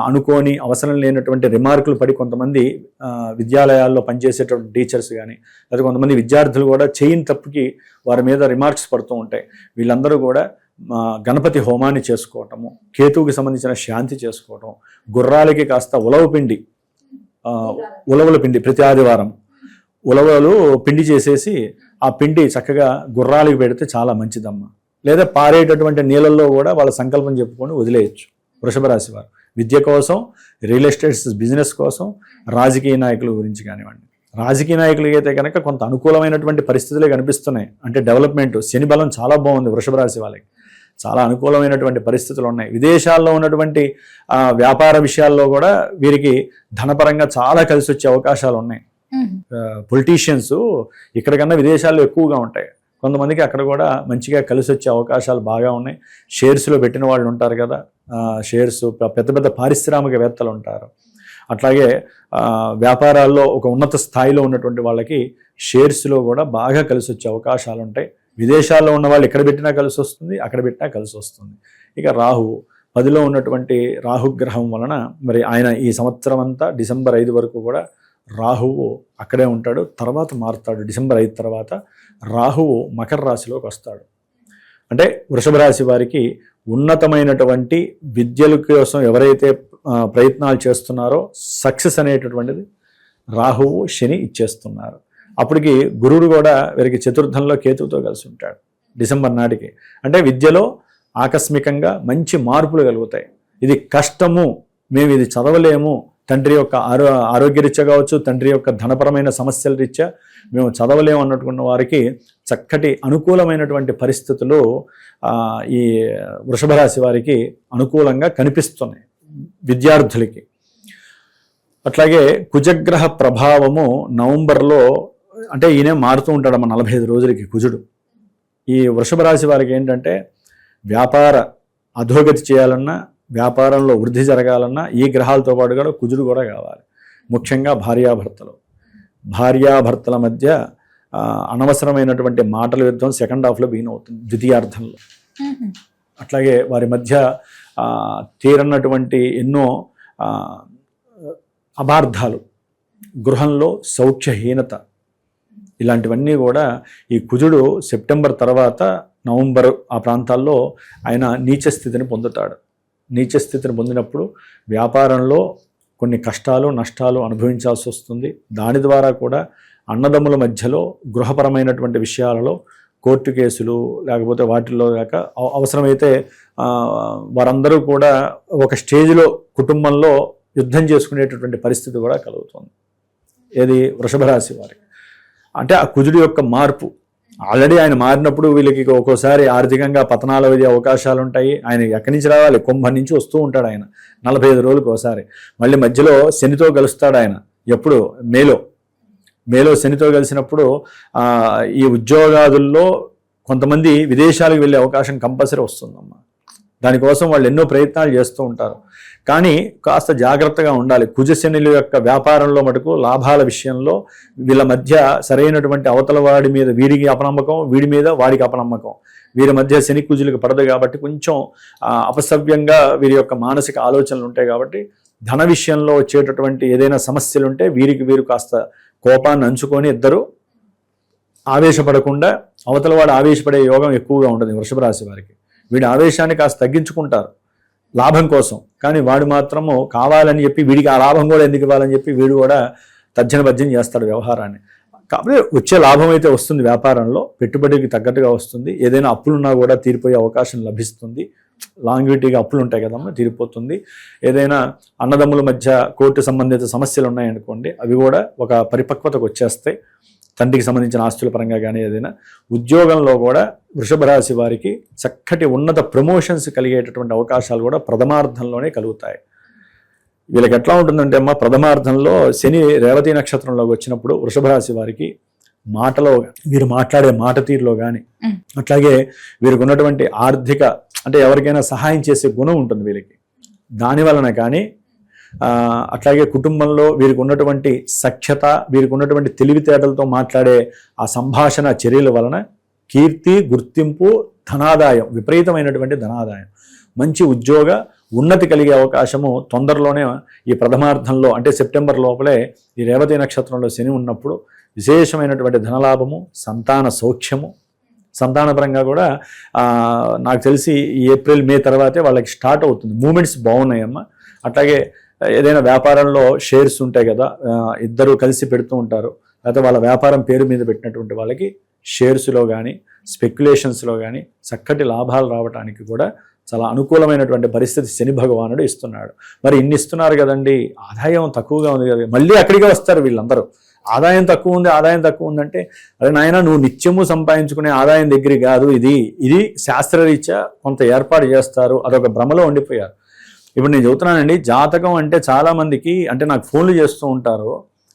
అనుకోని అవసరం లేనటువంటి రిమార్కులు పడి కొంతమంది విద్యాలయాల్లో పనిచేసేటువంటి టీచర్స్ కానీ, లేదా కొంతమంది విద్యార్థులు కూడా చేయని తప్పుకి వారి మీద రిమార్క్స్ పడుతూ ఉంటాయి. వీళ్ళందరూ కూడా గణపతి హోమాన్ని చేసుకోవటము, కేతువుకి సంబంధించిన శాంతి చేసుకోవటం, గుర్రాలకి కాస్త ఉలవల పిండి ప్రతి ఆదివారం ఉలవలు పిండి చేసేసి ఆ పిండి చక్కగా గుర్రాలకు పెడితే చాలా మంచిదమ్మా. లేదా పారేటటువంటి నీళ్ళల్లో కూడా వాళ్ళ సంకల్పం చెప్పుకొని వదిలేయచ్చు వృషభ రాశి వారు. విద్య కోసం, రియల్ ఎస్టేట్స్ బిజినెస్ కోసం, రాజకీయ నాయకుల గురించి కానివ్వండి. రాజకీయ నాయకులకి అయితే కనుక కొంత అనుకూలమైనటువంటి పరిస్థితులే కనిపిస్తున్నాయి. అంటే డెవలప్మెంట్, శని బలం చాలా బాగుంది వృషభ రాశి వాళ్ళకి, చాలా అనుకూలమైనటువంటి పరిస్థితులు ఉన్నాయి. విదేశాల్లో ఉన్నటువంటి వ్యాపార విషయాల్లో కూడా వీరికి ధనపరంగా చాలా కలిసి వచ్చే అవకాశాలు ఉన్నాయి. పొలిటీషియన్స్ ఇక్కడ కన్నా విదేశాల్లో ఎక్కువగా ఉంటాయి. కొంతమందికి అక్కడ కూడా మంచిగా కలిసి వచ్చే అవకాశాలు బాగా ఉన్నాయి. షేర్స్లో పెట్టిన వాళ్ళు ఉంటారు కదా, షేర్స్, పెద్ద పెద్ద పారిశ్రామికవేత్తలు ఉంటారు. అట్లాగే వ్యాపారాల్లో ఒక ఉన్నత స్థాయిలో ఉన్నటువంటి వాళ్ళకి షేర్స్లో కూడా బాగా కలిసి వచ్చే అవకాశాలు ఉంటాయి. విదేశాల్లో ఉన్న వాళ్ళు ఎక్కడ పెట్టినా కలిసి వస్తుంది, అక్కడ పెట్టినా కలిసి వస్తుంది. ఇక రాహు 10లో ఉన్నటువంటి రాహుగ్రహం వలన మరి ఆయన ఈ సంవత్సరం అంతా డిసెంబర్ 5 వరకు కూడా రాహువు అక్కడే ఉంటాడు. తర్వాత మారుతాడు. డిసెంబర్ 5 తర్వాత రాహువు మకర రాశిలోకి వస్తాడు. అంటే వృషభ రాశి వారికి ఉన్నతమైనటువంటి విద్యల కోసం ఎవరైతే ప్రయత్నాలు చేస్తున్నారో సక్సెస్ అనేటటువంటిది రాహువు శని ఇచ్చేస్తున్నారు. అప్పటికి గురుడు కూడా వీరికి చతుర్థంలో కేతువుతో కలిసి ఉంటాడు డిసెంబర్ నాటికి. అంటే విద్యలో ఆకస్మికంగా మంచి మార్పులు కలుగుతాయి. ఇది కష్టము, మేము ఇది చదవలేము, తండ్రి యొక్క ఆరోగ్యరీత్యా కావచ్చు, తండ్రి యొక్క ధనపరమైన సమస్యల రీత్యా మేము చదవలేము అన్నట్టుకున్న వారికి చక్కటి అనుకూలమైనటువంటి పరిస్థితులు ఈ వృషభ రాశి వారికి అనుకూలంగా కనిపిస్తున్నాయి విద్యార్థులకి. అట్లాగే కుజగ్రహ ప్రభావము నవంబర్లో, అంటే ఈయనే మారుతూ ఉంటాడు 45 రోజులకి కుజుడు. ఈ వృషభ రాశి వారికి ఏంటంటే వ్యాపార అధోగతి చేయాలన్నా, వ్యాపారంలో వృద్ధి జరగాలన్నా ఈ గ్రహాలతో పాటుగా కుజుడు కూడా కావాలి. ముఖ్యంగా భార్యాభర్తల మధ్య అనవసరమైనటువంటి మాటల యుద్ధం సెకండ్ హాఫ్లో బిగిన్ అవుతుంది, ద్వితీయార్థంలో. అట్లాగే వారి మధ్య తీరన్నటువంటి ఎన్నో అపార్థాలు, గృహంలో సౌఖ్యహీనత, ఇలాంటివన్నీ కూడా ఈ కుజుడు సెప్టెంబర్ తర్వాత నవంబర్ ఆ ప్రాంతాల్లో ఆయన నీచస్థితిని పొందుతాడు. నీచస్థితిని పొందినప్పుడు వ్యాపారంలో కొన్ని కష్టాలు నష్టాలు అనుభవించాల్సి వస్తుంది. దాని ద్వారా కూడా అన్నదమ్ముల మధ్యలో గృహపరమైనటువంటి విషయాలలో కోర్టు కేసులు లేకపోతే వాటిల్లో లేక అవసరమైతే వారందరూ కూడా ఒక స్టేజ్లో కుటుంబంలో యుద్ధం చేసుకునేటటువంటి పరిస్థితి కూడా కలుగుతుంది. ఏది వృషభ రాశి వారికి. అంటే ఆ కుజుడి యొక్క మార్పు ఆల్రెడీ ఆయన మారినప్పుడు వీళ్ళకి ఒక్కోసారి ఆర్థికంగా పతనాలు అయ్యే అవకాశాలు ఉంటాయి. ఆయన ఎక్కడి నుంచి రావాలి, కుంభం నుంచి వస్తూ ఉంటాడు ఆయన 45 రోజులకు ఒకసారి. మళ్ళీ మధ్యలో శనితో కలుస్తాడు ఆయన. ఎప్పుడు మేలో శనితో కలిసినప్పుడు ఈ ఉద్యోగాదుల్లో కొంతమంది విదేశాలకు వెళ్ళే అవకాశం కంపల్సరీ వస్తుందమ్మా. దానికోసం వాళ్ళు ఎన్నో ప్రయత్నాలు చేస్తూ ఉంటారు. కానీ కాస్త జాగ్రత్తగా ఉండాలి. కుజశనుల యొక్క వ్యాపారంలో మటుకు లాభాల విషయంలో వీళ్ళ మధ్య సరైనటువంటి అవతల వాడి మీద వీడికి అపనమ్మకం, వీడి మీద వాడికి అపనమ్మకం, వీరి మధ్య శని కుజులకు పడదు కాబట్టి కొంచెం అపసవ్యంగా వీరి యొక్క మానసిక ఆలోచనలు ఉంటాయి. కాబట్టి ధన విషయంలో వచ్చేటటువంటి ఏదైనా సమస్యలు ఉంటే వీరు కాస్త కోపాన్ని అంచుకొని ఇద్దరు ఆవేశపడకుండా, అవతల వాడు ఆవేశపడే యోగం ఎక్కువగా ఉంటుంది వృషభ రాశి వారికి. వీడి ఆవేశాన్ని కాస్త తగ్గించుకుంటారు లాభం కోసం. కానీ వాడు మాత్రము కావాలని చెప్పి వీడికి ఆ లాభం కూడా ఎందుకు ఇవ్వాలని చెప్పి వీడు కూడా తర్జన భర్జన చేస్తాడు వ్యవహారాన్ని. కాబట్టి వచ్చే లాభం అయితే వస్తుంది, వ్యాపారంలో పెట్టుబడికి తగ్గట్టుగా వస్తుంది. ఏదైనా అప్పులున్నా కూడా తీరిపోయే అవకాశం లభిస్తుంది. లాంగ్విటీగా అప్పులు ఉంటాయి కదమ్మా, తీరిపోతుంది. ఏదైనా అన్నదమ్ముల మధ్య కోర్టు సంబంధిత సమస్యలు ఉన్నాయనుకోండి, అవి కూడా ఒక పరిపక్వతకు వచ్చేస్తాయి. తండ్రికి సంబంధించిన ఆస్తుల పరంగా కానీ ఏదైనా. ఉద్యోగంలో కూడా వృషభ రాశి వారికి చక్కటి ఉన్నత ప్రమోషన్స్ కలిగేటటువంటి అవకాశాలు కూడా ప్రథమార్థంలోనే కలుగుతాయి. వీళ్ళకి ఎట్లా ఉంటుందంటే అమ్మ, ప్రథమార్థంలో శని రేవతి నక్షత్రంలోకి వచ్చినప్పుడు వృషభ రాశి వారికి మాటలో, వీరు మాట్లాడే మాట తీరులో కానీ, అట్లాగే వీరికి ఉన్నటువంటి ఆర్థిక, అంటే ఎవరికైనా సహాయం చేసే గుణం ఉంటుంది వీళ్ళకి. దాని వలన కానీ అట్లాగే కుటుంబంలో వీరికి ఉన్నటువంటి సఖ్యత, వీరికి ఉన్నటువంటి తెలివితేటలతో మాట్లాడే ఆ సంభాషణ చర్యల వలన కీర్తి, గుర్తింపు, ధనాదాయం, విపరీతమైనటువంటి ధనాదాయం, మంచి ఉద్యోగ ఉన్నతి కలిగే అవకాశము తొందరలోనే ఈ ప్రథమార్థంలో, అంటే సెప్టెంబర్ లోపలే ఈ రేవతి నక్షత్రంలో శని ఉన్నప్పుడు విశేషమైనటువంటి ధనలాభము, సంతాన సౌఖ్యము, సంతానపరంగా కూడా నాకు తెలిసి ఈ ఏప్రిల్ మే తర్వాతే వాళ్ళకి స్టార్ట్ అవుతుంది. మూమెంట్స్ బాగున్నాయమ్మా. అట్లాగే ఏదైనా వ్యాపారంలో షేర్స్ ఉంటాయి కదా, ఇద్దరు కలిసి పెడుతూ ఉంటారు, లేకపోతే వాళ్ళ వ్యాపారం పేరు మీద పెట్టినటువంటి వాళ్ళకి షేర్స్లో కానీ స్పెక్యులేషన్స్లో కానీ చక్కటి లాభాలు రావడానికి కూడా చాలా అనుకూలమైనటువంటి పరిస్థితి శని భగవానుడు ఇస్తున్నాడు. మరి ఇన్ని ఇస్తున్నారు కదండి, ఆదాయం తక్కువగా ఉంది కదా, మళ్ళీ అక్కడికే వస్తారు వీళ్ళందరూ. ఆదాయం తక్కువ ఉందంటే, అదే నాయన నువ్వు నిత్యము సంపాదించుకునే ఆదాయం దగ్గర కాదు, ఇది శాస్త్రరీత్యా కొంత ఏర్పాటు చేస్తారు. అదొక భ్రమలో ఉండిపోయారు. ఇప్పుడు నేను చెబుతున్నానండి, జాతకం అంటే చాలామందికి, అంటే నాకు ఫోన్లు చేస్తూ ఉంటారు,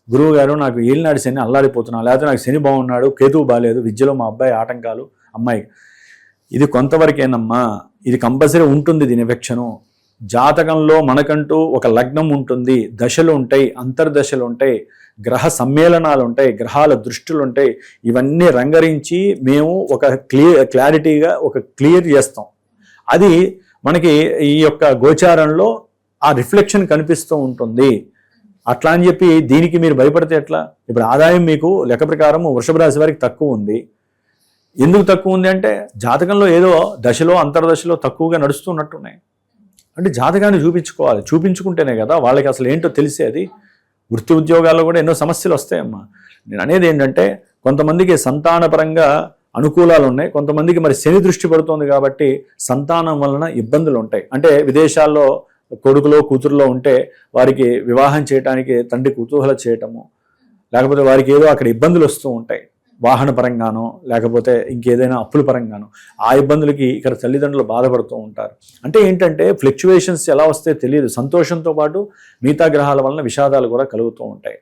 గురువు గారు నాకు ఏలినాడు శని అల్లాడిపోతున్నా, లేకపోతే నాకు శని బాగున్నాడు, కేతువు బాగాలేదు, విద్యలో మా అబ్బాయి ఆటంకాలు, అమ్మాయి. ఇది కొంతవరకేనమ్మా, ఇది కంపల్సరీ ఉంటుంది దీని ఎఫెక్షను. జాతకంలో మనకంటూ ఒక లగ్నం ఉంటుంది, దశలు ఉంటాయి, అంతర్దశలు ఉంటాయి, గ్రహ సమ్మేళనాలు ఉంటాయి, గ్రహాల దృష్టిలు ఉంటాయి. ఇవన్నీ రంగరించి మేము ఒక క్లారిటీగా క్లియర్ చేస్తాం. అది మనకి ఈ యొక్క గోచారంలో ఆ రిఫ్లెక్షన్ కనిపిస్తూ ఉంటుంది. అట్లా అని చెప్పి దీనికి మీరు భయపడితే ఎట్లా? ఇప్పుడు ఆదాయం మీకు లెక్క ప్రకారం వృషభ రాశి వారికి తక్కువ ఉంది. ఎందుకు తక్కువ ఉంది అంటే జాతకంలో ఏదో దశలో అంతర్దశలో తక్కువగా నడుస్తున్నట్టున్నాయి. అంటే జాతకాన్ని చూపించుకోవాలి, చూపించుకుంటేనే కదా వాళ్ళకి అసలు ఏంటో తెలిసేది. వృత్తి ఉద్యోగాల్లో కూడా ఎన్నో సమస్యలు వస్తాయమ్మా. నేను అనేది ఏంటంటే కొంతమందికి సంతానపరంగా అనుకూలాలు ఉన్నాయి, కొంతమందికి మరి శని దృష్టి పడుతుంది కాబట్టి సంతానం వలన ఇబ్బందులు ఉంటాయి. అంటే విదేశాల్లో కొడుకులో కూతురులో ఉంటే వారికి వివాహం చేయడానికి తండ్రి కుతూహలం చేయటము, లేకపోతే వారికి ఏదో అక్కడ ఇబ్బందులు వస్తూ ఉంటాయి, వాహన పరంగానో లేకపోతే ఇంకేదైనా అప్పుల పరంగానో. ఆ ఇబ్బందులకి ఇక్కడ తల్లిదండ్రులు బాధపడుతూ ఉంటారు. అంటే ఏంటంటే ఫ్లక్చువేషన్స్ ఎలా వస్తే తెలియదు. సంతోషంతో పాటు మిగతా గ్రహాల వలన విషాదాలు కూడా కలుగుతూ ఉంటాయి.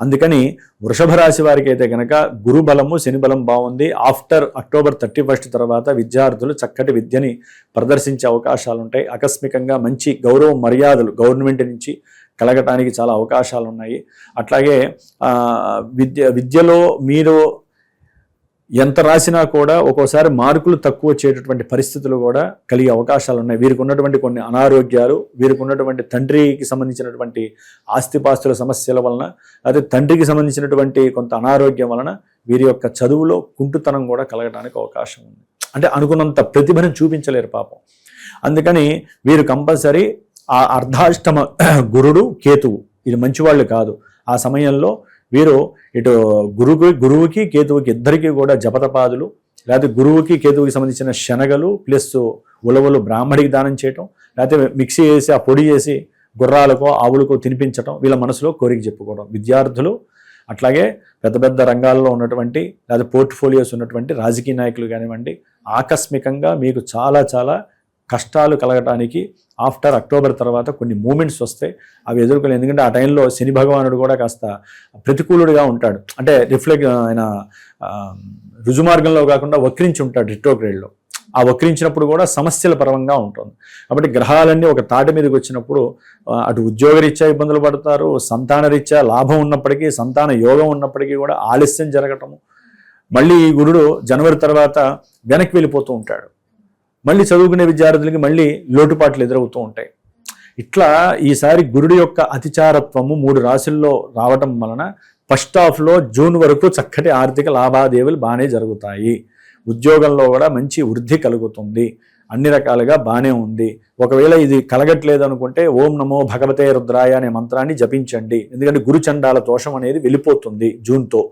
అందుకని వృషభ రాశి వారికి అయితే కనుక గురు బలము శని బలం బాగుంది. ఆఫ్టర్ అక్టోబర్ 31 తర్వాత విద్యార్థులు చక్కటి విద్యని ప్రదర్శించే అవకాశాలు ఉంటాయి. ఆకస్మికంగా మంచి గౌరవ మర్యాదలు గవర్నమెంట్ నుంచి కలగటానికి చాలా అవకాశాలు ఉన్నాయి. అట్లాగే విద్యలో మీరు ఎంత రాసినా కూడా ఒక్కోసారి మార్కులు తక్కువ వచ్చేటటువంటి పరిస్థితులు కూడా కలిగే అవకాశాలు ఉన్నాయి. వీరికి ఉన్నటువంటి కొన్ని అనారోగ్యాలు, వీరికి ఉన్నటువంటి తండ్రికి సంబంధించినటువంటి ఆస్తిపాస్తుల సమస్యల వలన, అదే తండ్రికి సంబంధించినటువంటి కొంత అనారోగ్యం వలన వీరి యొక్క చదువులో కుంటుతనం కూడా కలగడానికి అవకాశం ఉంది. అంటే అనుకున్నంత ప్రతిభను చూపించలేరు పాపం. అందుకని వీరు కంపల్సరీ ఆ అర్ధాష్టమ గురుడు కేతువు ఇది మంచివాళ్ళు కాదు. ఆ సమయంలో వీరు ఇటు గురువుకి కేతువుకి ఇద్దరికి కూడా జపతపాదులు, లేకపోతే గురువుకి కేతువుకి సంబంధించిన శనగలు ప్లస్ ఉలవలు బ్రాహ్మడికి దానం చేయటం, లేకపోతే మిక్సీ వేసి ఆ పొడి చేసి గుర్రాలకో ఆవులకో తినిపించటం, వీళ్ళ మనసులో కోరిక చెప్పుకోవడం. విద్యార్థులు అట్లాగే పెద్ద పెద్ద రంగాల్లో ఉన్నటువంటి లేదా పోర్ట్ఫోలియోస్ ఉన్నటువంటి రాజకీయ నాయకులు కానివ్వండి, ఆకస్మికంగా మీకు చాలా చాలా కష్టాలు కలగటానికి ఆఫ్టర్ అక్టోబర్ తర్వాత కొన్ని మూమెంట్స్ వస్తాయి. అవి ఎదుర్కోలేదు. ఎందుకంటే ఆ టైంలో శని భగవానుడు కూడా కాస్త ప్రతికూలుడిగా ఉంటాడు. అంటే ఆయన రుజుమార్గంలో కాకుండా వక్రించి ఉంటాడు రిట్రోగ్రేడ్లో. ఆ వక్రించినప్పుడు కూడా సమస్యల పరంగా ఉంటుంది. కాబట్టి గ్రహాలన్నీ ఒక తాటి మీదకి వచ్చినప్పుడు అటు ఉద్యోగరీత్యా ఇబ్బందులు పడతారు, సంతానరీత్యా లాభం ఉన్నప్పటికీ సంతాన యోగం ఉన్నప్పటికీ కూడా ఆలస్యం జరగటము. మళ్ళీ ఈ గురుడు జనవరి తర్వాత వెనక్కి వెళ్ళిపోతూ ఉంటాడు. మళ్ళీ చదువుకునే విద్యార్థులకి మళ్ళీ లోటుపాట్లు ఎదురవుతూ ఉంటాయి. ఇట్లా ఈసారి గురుడు యొక్క అతిచారత్వము 3 రాశుల్లో రావటం వలన ఫస్ట్ హాఫ్లో జూన్ వరకు చక్కటి ఆర్థిక లావాదేవీలు బాగానే జరుగుతాయి. ఉద్యోగంలో కూడా మంచి వృద్ధి కలుగుతుంది. అన్ని రకాలుగా బాగానే ఉంది. ఒకవేళ ఇది కలగట్లేదు అనుకుంటే ఓం నమో భగవతే రుద్రాయ అనే మంత్రాన్ని జపించండి. ఎందుకంటే గురుచండాల దోషం అనేది వెళ్ళిపోతుంది జూన్తో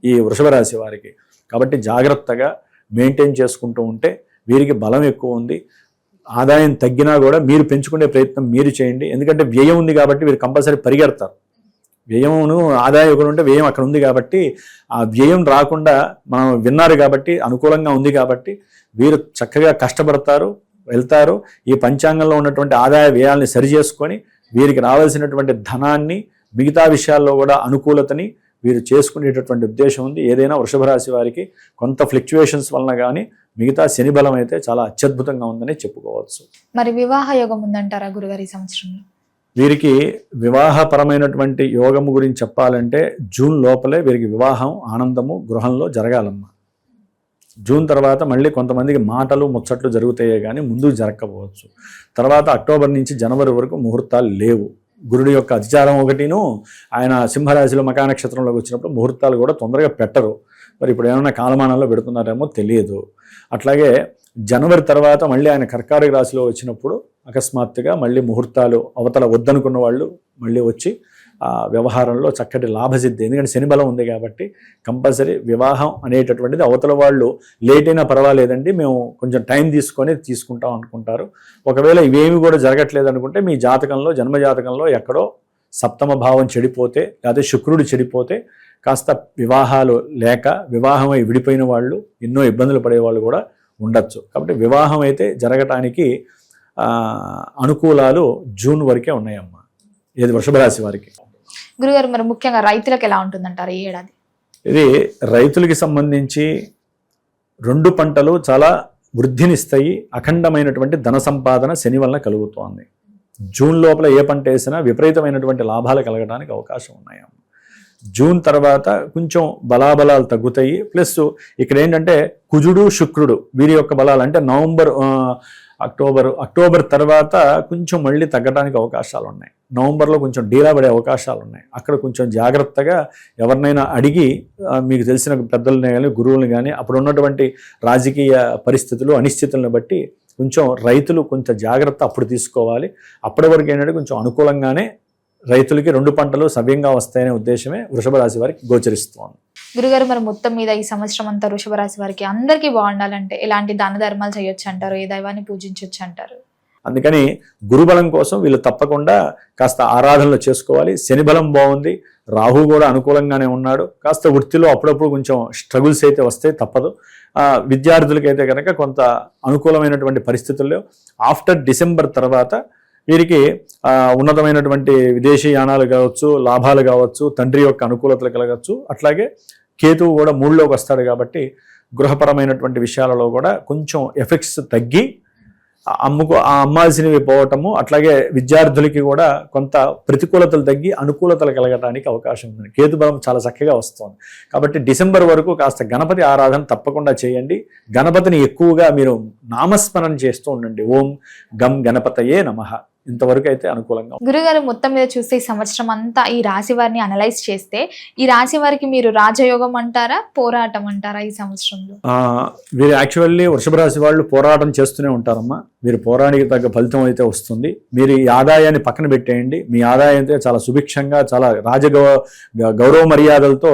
ఈ వృషభ రాశి వారికి. కాబట్టి జాగ్రత్తగా మెయింటైన్ చేసుకుంటూ ఉంటే వీరికి బలం ఎక్కువ ఉంది. ఆదాయం తగ్గినా కూడా మీరు పెంచుకునే ప్రయత్నం మీరు చేయండి. ఎందుకంటే వ్యయం ఉంది కాబట్టి వీరు కంపల్సరీ పరిగెడతారు. వ్యయమును ఆదాయం ఒకటి ఉంటే వ్యయం అక్కడ ఉంది కాబట్టి ఆ వ్యయం రాకుండా మనం విన్నారు కాబట్టి అనుకూలంగా ఉంది కాబట్టి వీరు చక్కగా కష్టపడతారు, వెళ్తారు. ఈ పంచాంగంలో ఉన్నటువంటి ఆదాయ వ్యయాల్ని సరిచేసుకొని వీరికి రావాల్సినటువంటి ధనాన్ని మిగతా విషయాల్లో కూడా అనుకూలతని వీరు చేసుకునేటటువంటి ఉద్దేశం ఉంది. ఏదైనా వృషభ రాశి వారికి కొంత ఫ్లక్చువేషన్స్ వలన కానీ మిగతా శని బలం అయితే చాలా అత్యద్భుతంగా ఉందని చెప్పుకోవచ్చు. మరి వివాహ యోగం ఉందంటారా గురుగారు ఈ సంవత్సరంలో? వీరికి వివాహపరమైనటువంటి యోగము గురించి చెప్పాలంటే జూన్ లోపలే వీరికి వివాహం ఆనందము గృహంలో జరగాలమ్మా. జూన్ తర్వాత మళ్ళీ కొంతమందికి మాటలు ముచ్చట్లు జరుగుతాయే కానీ ముందుకు జరగకపోవచ్చు. తర్వాత అక్టోబర్ నుంచి జనవరి వరకు ముహూర్తాలు లేవు. గురుడి యొక్క అతిచారం ఒకటిను ఆయన సింహరాశిలో మకా నక్షత్రంలోకి వచ్చినప్పుడు ముహూర్తాలు కూడా తొందరగా పెట్టరు. మరి ఇప్పుడు ఏమైనా కాలమానాల్లో పెడుతున్నారేమో తెలియదు. అట్లాగే జనవరి తర్వాత మళ్ళీ ఆయన కర్కాటక రాశిలో వచ్చినప్పుడు అకస్మాత్తుగా మళ్ళీ ముహూర్తాలు అవతల వద్దనుకున్న వాళ్ళు మళ్ళీ వచ్చి ఆ వ్యవహారంలో చక్కటి లాభసిద్ధి. ఎందుకంటే శని బలం ఉంది కాబట్టి కంపల్సరీ వివాహం అనేటటువంటిది అవతల వాళ్ళు లేట్ అయినా పర్వాలేదండి, మేము కొంచెం టైం తీసుకుంటాం అనుకుంటారు. ఒకవేళ ఇవేమి కూడా జరగట్లేదు అనుకుంటే మీ జాతకంలో జన్మజాతకంలో ఎక్కడో సప్తమ భావం చెడిపోతే లేదా శుక్రుడు చెడిపోతే కాస్త వివాహాలు లేక వివాహమై విడిపోయిన వాళ్ళు ఎన్నో ఇబ్బందులు పడేవాళ్ళు కూడా ఉండొచ్చు. కాబట్టి వివాహం అయితే జరగటానికి అనుకూలాలు జూన్ వరకే ఉన్నాయమ్మా ఇది వృషభ రాశి వారికి. గురుగారు మరి ముఖ్యంగా రైతులకు ఎలా ఉంటుందంటారు ఈ ఏడాది? ఇది రైతులకి సంబంధించి 2 పంటలు చాలా వృద్ధినిస్తాయి. అఖండమైనటువంటి ధన సంపాదన శని వలన కలుగుతోంది. జూన్ లోపల ఏ పంట వేసినా విపరీతమైనటువంటి లాభాలు కలగడానికి అవకాశం ఉన్నాయమ్మ. జూన్ తర్వాత కొంచెం బలాబలాలు తగ్గుతాయి. ప్లస్ ఇక్కడ ఏంటంటే కుజుడు శుక్రుడు వీరి యొక్క బలాలు అంటే అక్టోబర్ తర్వాత కొంచెం మళ్ళీ తగ్గడానికి అవకాశాలు ఉన్నాయి. నవంబర్లో కొంచెం డీలా పడే అవకాశాలు ఉన్నాయి. అక్కడ కొంచెం జాగ్రత్తగా ఎవరినైనా అడిగి మీకు తెలిసిన పెద్దలని కానీ గురువులను కానీ అప్పుడు ఉన్నటువంటి రాజకీయ పరిస్థితులు అనిశ్చితులను బట్టి కొంచెం రైతులు కొంచెం జాగ్రత్త అప్పుడు తీసుకోవాలి. అప్పటి వరకు ఏంటంటే కొంచెం అనుకూలంగానే రైతులకి 2 పంటలు సవ్యంగా వస్తాయనే ఉద్దేశమే వృషభ రాశి వారికి గోచరిస్తోంది. గురుగారు, మరి మొత్తం మీద ఈ సంవత్సరం అంతా వృషభ రాశి వారికి అందరికీ బాగుండాలంటే ఎలాంటి దాన ధర్మాలు చేయొచ్చు అంటారు? ఏ దైవాన్ని పూజించవచ్చు అంటారు? అందుకని గురుబలం కోసం వీళ్ళు తప్పకుండా కాస్త ఆరాధనలు చేసుకోవాలి. శని బలం బాగుంది, రాహు కూడా అనుకూలంగానే ఉన్నాడు. కాస్త వృత్తిలో అప్పుడప్పుడు కొంచెం స్ట్రగుల్స్ అయితే వస్తే తప్పదు. విద్యార్థులకైతే కనుక కొంత అనుకూలమైనటువంటి పరిస్థితుల్లో ఆఫ్టర్ డిసెంబర్ తర్వాత వీరికి ఉన్నతమైనటువంటి విదేశీ యానాలు కావచ్చు, లాభాలు కావచ్చు, తండ్రి యొక్క అనుకూలతలు కలగచ్చు. అట్లాగే కేతువు కూడా 3లోకి వస్తాడు కాబట్టి గృహపరమైనటువంటి విషయాలలో కూడా కొంచెం ఎఫెక్ట్స్ తగ్గి అమ్మాల్సినవి పోవటము, అట్లాగే విద్యార్థులకి కూడా కొంత ప్రతికూలతలు తగ్గి అనుకూలతలు కలగడానికి అవకాశం ఉంది. కేతు బలం చాలా చక్కగా వస్తుంది కాబట్టి డిసెంబర్ వరకు కాస్త గణపతి ఆరాధన తప్పకుండా చేయండి. గణపతిని ఎక్కువగా మీరు నామస్మరణ చేస్తూ ఉండండి. ఓం గం గణపతయే నమః. ఇంతవరకు అయితే అనుకూలంగా. గురుగారు, మొత్తం మీద చూస్తే ఈ సంవత్సరం అంతా ఈ రాశి వారిని అనలైజ్ చేస్తే ఈ రాశి వారికి మీరు రాజయోగం అంటారా, పోరాటం అంటారా ఈ సంవత్సరంలో? వీరు యాక్చువల్లీ వృషభ రాశి వాళ్ళు పోరాటం చేస్తూనే ఉంటారమ్మా. మీరు పోరాటానికి తగ్గ ఫలితం అయితే వస్తుంది. మీరు ఈ ఆదాయాన్ని పక్కన పెట్టేయండి. మీ ఆదాయం అయితే చాలా సుభిక్షంగా, చాలా గౌరవ మర్యాదలతో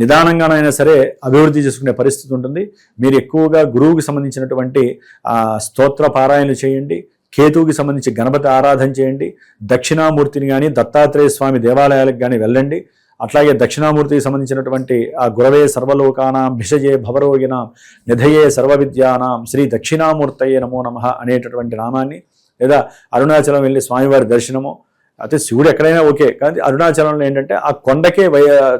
నిదానంగానైనా సరే అభివృద్ధి చేసుకునే పరిస్థితి ఉంటుంది. మీరు ఎక్కువగా గురువుకి సంబంధించినటువంటి స్తోత్ర పారాయణలు చేయండి. కేతువుకి సంబంధించి గణపతి ఆరాధన చేయండి. దక్షిణామూర్తిని కానీ దత్తాత్రేయ స్వామి దేవాలయాలకు కానీ వెళ్ళండి. అట్లాగే దక్షిణామూర్తికి సంబంధించినటువంటి ఆ గురవే సర్వలోకానాం భిషజే భవరోగినాం నిధయే సర్వవిద్యానాం శ్రీ దక్షిణామూర్తయే నమో నమః అనేటటువంటి నామాన్ని, లేదా అరుణాచలం వెళ్ళి స్వామివారి దర్శనము. అయితే శివుడు ఎక్కడైనా ఓకే, కానీ అరుణాచలంలో ఏంటంటే ఆ కొండకే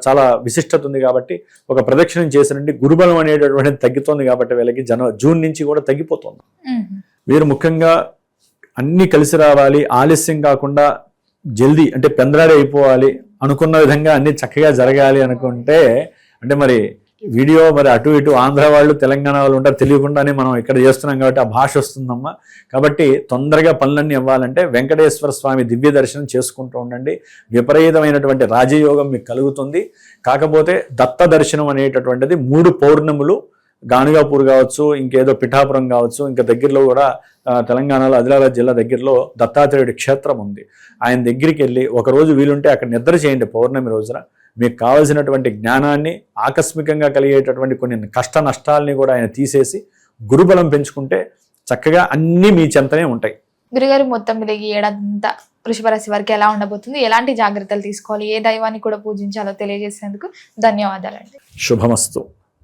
చాలా విశిష్టత ఉంది కాబట్టి ఒక ప్రదక్షిణం చేసినండి. గురుబలం అనేటటువంటిది తగ్గుతుంది కాబట్టి వీళ్ళకి జూన్ నుంచి కూడా తగ్గిపోతుంది. వీరు ముఖ్యంగా అన్నీ కలిసి రావాలి, ఆలస్యం కాకుండా జల్దీ అంటే పెందరాడే అయిపోవాలి, అనుకున్న విధంగా అన్ని చక్కగా జరగాలి అనుకుంటే అంటే మరి వీడియో మరి అటు ఇటు ఆంధ్ర వాళ్ళు తెలంగాణ వాళ్ళు ఉంటారు, తెలియకుండానే మనం ఇక్కడ చేస్తున్నాం కాబట్టి ఆ భాష వస్తుందమ్మా. కాబట్టి తొందరగా పనులన్నీ ఇవ్వాలంటే వెంకటేశ్వర స్వామి దివ్య దర్శనం చేసుకుంటూ ఉండండి. విపరీతమైనటువంటి రాజయోగం మీకు కలుగుతుంది. కాకపోతే దత్త దర్శనం అనేటటువంటిది 3 పౌర్ణములు గానుగాపూర్ కావచ్చు, ఇంకేదో పిఠాపురం కావచ్చు, ఇంకా దగ్గరలో కూడా తెలంగాణలో ఆదిలాబాద్ జిల్లా దగ్గరలో దత్తాత్రేయుడి క్షేత్రం ఉంది. ఆయన దగ్గరికి వెళ్ళి ఒకరోజు వీలుంటే అక్కడ నిద్ర చేయండి. పౌర్ణమి రోజున మీకు కావలసినటువంటి జ్ఞానాన్ని, ఆకస్మికంగా కలిగేటటువంటి కొన్ని కష్ట నష్టాలని కూడా ఆయన తీసేసి గురుబలం పెంచుకుంటే చక్కగా అన్నీ మీ చెంతనే ఉంటాయి. గురుగారు, మొత్తం మీద ఈ ఏడాదంతా వృషభ రాశి వారికి ఎలా ఉండబోతుంది, ఎలాంటి జాగ్రత్తలు తీసుకోవాలి, ఏ దైవాన్ని కూడా పూజించాలో తెలియజేసేందుకు ధన్యవాదాలండి. శుభమస్తు.